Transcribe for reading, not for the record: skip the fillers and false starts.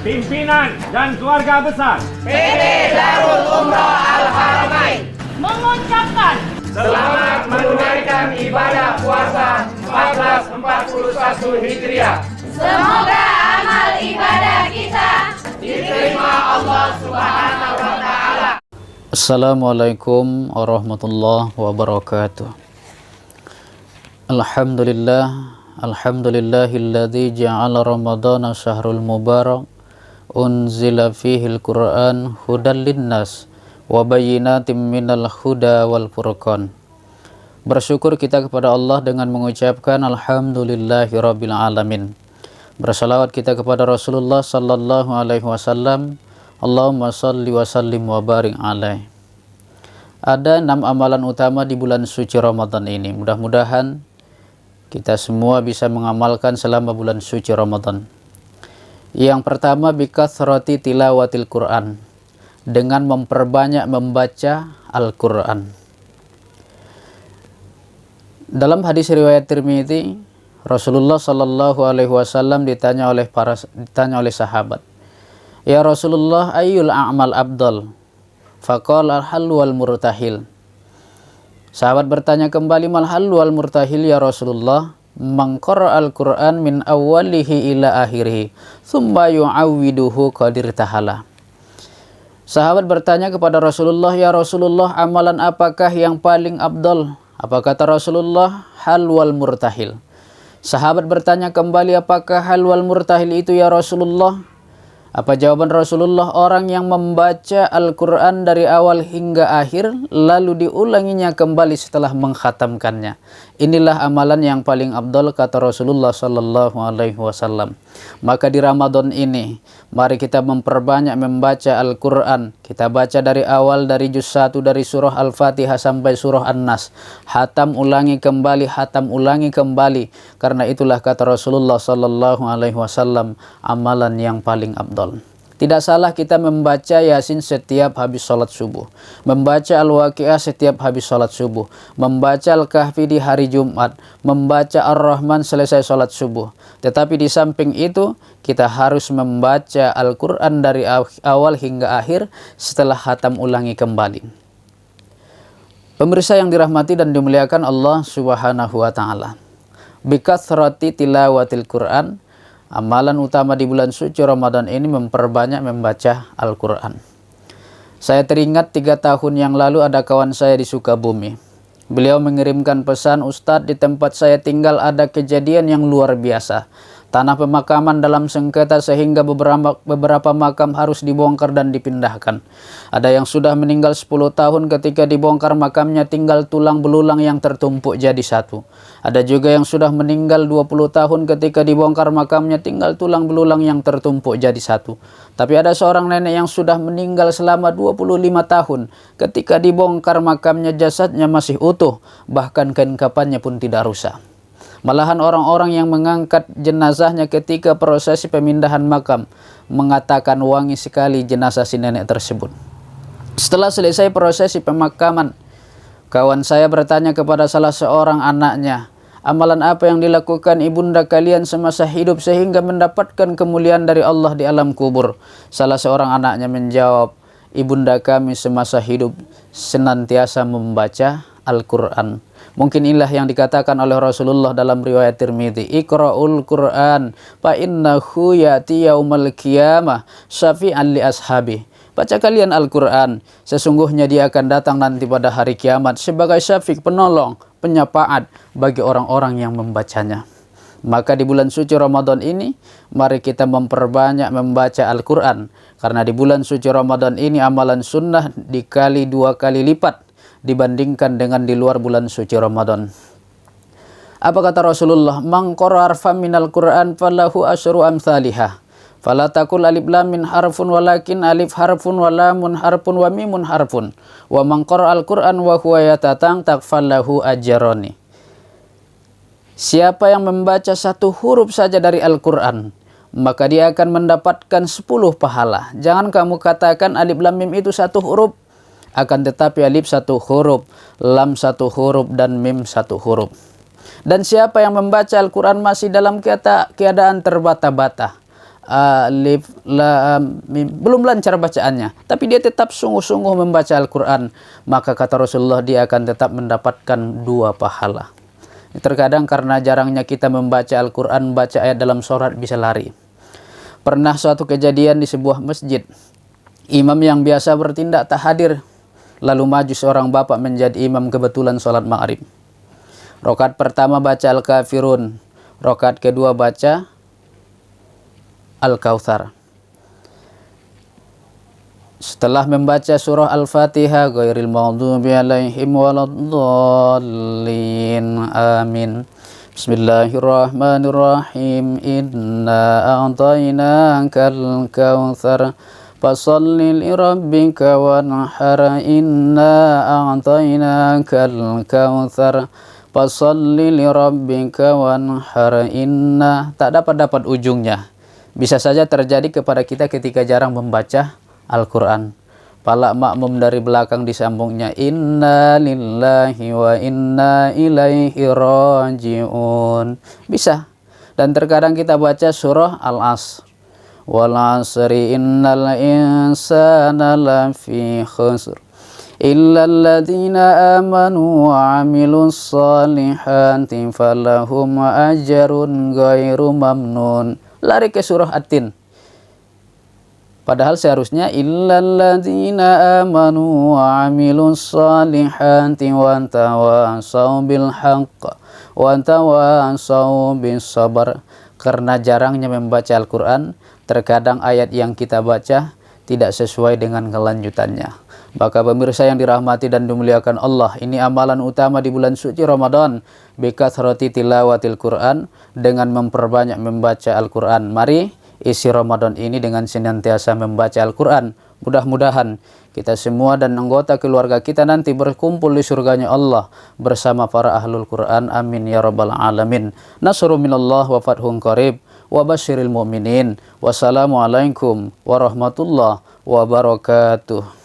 pimpinan dan keluarga besar PT Darul Umroh Al-Haramain mengucapkan selamat menunaikan ibadah puasa 1441 Hijriah. semoga amal ibadah kita Diterima Allah Subhanahu wa Ta'ala. Assalamualaikum warahmatullahi wabarakatuh. Alhamdulillahilladzi ja'ala ramadhana syahrul mubarak unzila fihil Qur'an hudal linnas wa bayyinatin minal huda wal furqan. Bersyukur kita kepada Allah dengan mengucapkan alhamdulillahirabbil alamin. Bersalawat kita kepada Rasulullah sallallahu alaihi wasallam. Allahumma salli wa sallim wa barik alaih. Ada 6 amalan utama di bulan suci Ramadan ini. Mudah-mudahan kita semua bisa mengamalkan selama bulan suci Ramadan. Yang pertama, bikathrati tilawatil Quran, dengan memperbanyak membaca Al-Quran. Dalam hadis riwayat Tirmidzi, Rasulullah sallallahu alaihi wasallam ditanya oleh sahabat, "Ya Rasulullah, ayyul a'mal abdal?" Faqala al-hallu wal murtahil. Sahabat bertanya kembali, "Mal hallu wal murtahil ya Rasulullah?" "Man qara'a al-Qur'an min awwalihi ila akhirih, tsumma yu'awwiduhu qadir tahala." Sahabat bertanya kepada Rasulullah, "Ya Rasulullah, amalan apakah yang paling abdal?" Apa kata Rasulullah? "Hal wal murtahil." Sahabat bertanya kembali, "Apakah hal wal murtahil itu ya Rasulullah?" Apa jawaban Rasulullah? "Orang yang membaca Al-Quran dari awal hingga akhir, lalu diulanginya kembali setelah mengkhatamkannya. Inilah amalan yang paling abdal," kata Rasulullah sallallahu alaihi wasallam. Maka di Ramadan ini, mari kita memperbanyak membaca Al-Quran. Kita baca dari awal, dari juz 1, dari surah Al-Fatihah sampai surah An-Nas. Hatam ulangi kembali, hatam ulangi kembali. Karena itulah kata Rasulullah sallallahu alaihi wasallam, amalan yang paling abdal. Tidak salah kita membaca Yasin setiap habis sholat subuh, membaca Al-Waqi'ah setiap habis sholat subuh, membaca Al-Kahfi di hari Jumat, membaca Ar-Rahman selesai sholat subuh. Tetapi di samping itu, kita harus membaca Al-Quran dari awal hingga akhir setelah khatam ulangi kembali. Pemirsa yang dirahmati dan dimuliakan Allah Subhanahu wa Ta'ala, bikathrati tilawatil Quran, amalan utama di bulan suci Ramadan ini memperbanyak membaca Al-Quran. Saya teringat 3 tahun yang lalu ada kawan saya di Sukabumi. Beliau mengirimkan pesan, "Ustadz, di tempat saya tinggal ada kejadian yang luar biasa. Tanah pemakaman dalam sengketa sehingga beberapa makam harus dibongkar dan dipindahkan. Ada yang sudah meninggal 10 tahun, ketika dibongkar makamnya tinggal tulang belulang yang tertumpuk jadi satu. Ada juga yang sudah meninggal 20 tahun, ketika dibongkar makamnya tinggal tulang belulang yang tertumpuk jadi satu. Tapi ada seorang nenek yang sudah meninggal selama 25 tahun. Ketika dibongkar makamnya jasadnya masih utuh, bahkan kain kafannya pun tidak rusak. Malahan orang-orang yang mengangkat jenazahnya ketika prosesi pemindahan makam mengatakan wangi sekali jenazah si nenek tersebut." Setelah selesai prosesi pemakaman, kawan saya bertanya kepada salah seorang anaknya, "Amalan apa yang dilakukan ibunda kalian semasa hidup sehingga mendapatkan kemuliaan dari Allah di alam kubur?" Salah seorang anaknya menjawab, "Ibunda kami semasa hidup senantiasa membaca Al-Quran." Mungkin inilah yang dikatakan oleh Rasulullah dalam riwayat Tirmidzi, "Iqra'ul Qur'an fa innahu ya'ti yaumal qiyamah syafi'an li ashabi." Baca kalian Al-Quran, sesungguhnya dia akan datang nanti pada hari kiamat sebagai syafiq, penolong, penyafaat bagi orang-orang yang membacanya. Maka di bulan suci Ramadan ini, mari kita memperbanyak membaca Al-Quran. Karena di bulan suci Ramadan ini amalan sunnah dikali 2 kali lipat dibandingkan dengan di luar bulan suci Ramadan. Apa kata Rasulullah? "Man qara'a harfan minal Qur'an falahu asyru amsalihah. Fala taqul alif lam min harfun walakin alif harfun wa lamun harfun wa mimun harfun. Wa man qara'al Qur'an wa huwa yatata'taq falahu ajrani." Siapa yang membaca 1 huruf saja dari Al-Quran, maka dia akan mendapatkan 10 pahala. Jangan kamu katakan alif lam mim itu 1 huruf. Akan tetapi alif 1 huruf, lam 1 huruf, dan mim 1 huruf. Dan siapa yang membaca Al-Quran masih dalam keadaan terbata-bata, alif lam mim, belum lancar bacaannya, tapi dia tetap sungguh-sungguh membaca Al-Quran, maka kata Rasulullah dia akan tetap mendapatkan 2 pahala. Terkadang karena jarangnya kita membaca Al-Quran, baca ayat dalam sholat bisa lari. Pernah suatu kejadian di sebuah masjid, imam yang biasa bertindak tak hadir, lalu maju seorang bapak menjadi imam kebetulan sholat maghrib. Rakaat pertama baca Al-Kafirun, rakaat kedua baca Al-Kautsar. Setelah membaca surah Al-Fatihah, ghairil maghdubi alaihim waladdallin, amin. Bismillahirrahmanirrahim. Inna a'tainakal kautsar fasalli lirabbika wanhar. Inna a'tainakal kautsar fasalli lirabbika wanhar. Inna, tak dapat ujungnya. Bisa saja terjadi kepada kita ketika jarang membaca Al-Quran. Pala makmum dari belakang disambungnya inna lillahi wa inna ilaihi raji'un. Bisa. Dan terkadang kita baca surah Al-Asr. Wal asri innal insana lafi khusr illa alladhina amanu wa amilus salihati falahum ajrun ghairu mamnun. Lari ke surah At-Tin. Padahal seharusnya illalladzina amanu wa amilus salihati wa tawassaw bil haqq wa tawassaw bis sabr. Karena jarangnya membaca Al-Quran, terkadang ayat yang kita baca tidak sesuai dengan kelanjutannya. Maka pemirsa yang dirahmati dan dimuliakan Allah, ini amalan utama di bulan suci Ramadan, bikathrati tilawatil Quran, dengan memperbanyak membaca Al-Quran. Mari isi Ramadan ini dengan senantiasa membaca Al-Quran. Mudah-mudahan kita semua dan anggota keluarga kita nanti berkumpul di surganya Allah bersama para ahlul Quran. Amin ya rabbal alamin. Nasrun minallah wa fathun qarib wa basyiril mu'minin. Wassalamualaikum warahmatullahi wabarakatuh.